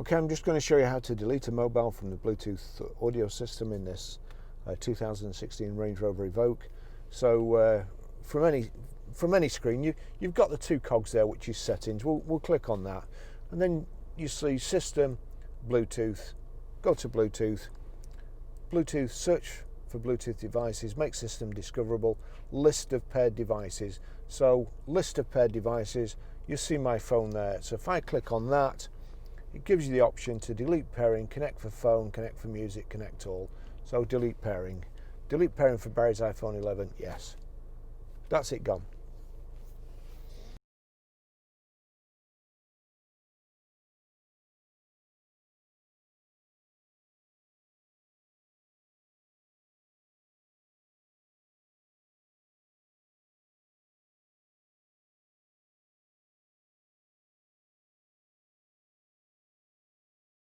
Okay, I'm just going to show you how to delete a mobile from the Bluetooth audio system in this 2016 Range Rover Evoque. So from any screen, you've got the two cogs there, which is settings. We'll click on that, and then you see System, Bluetooth. Go to Bluetooth. Bluetooth, search for Bluetooth devices, make system discoverable, list of paired devices. So list of paired devices, you see my phone there. So if I click on that, it gives you the option to delete pairing, connect for phone, connect for music, connect all. So delete pairing. Delete pairing for Barry's iPhone 11, yes. That's it, gone.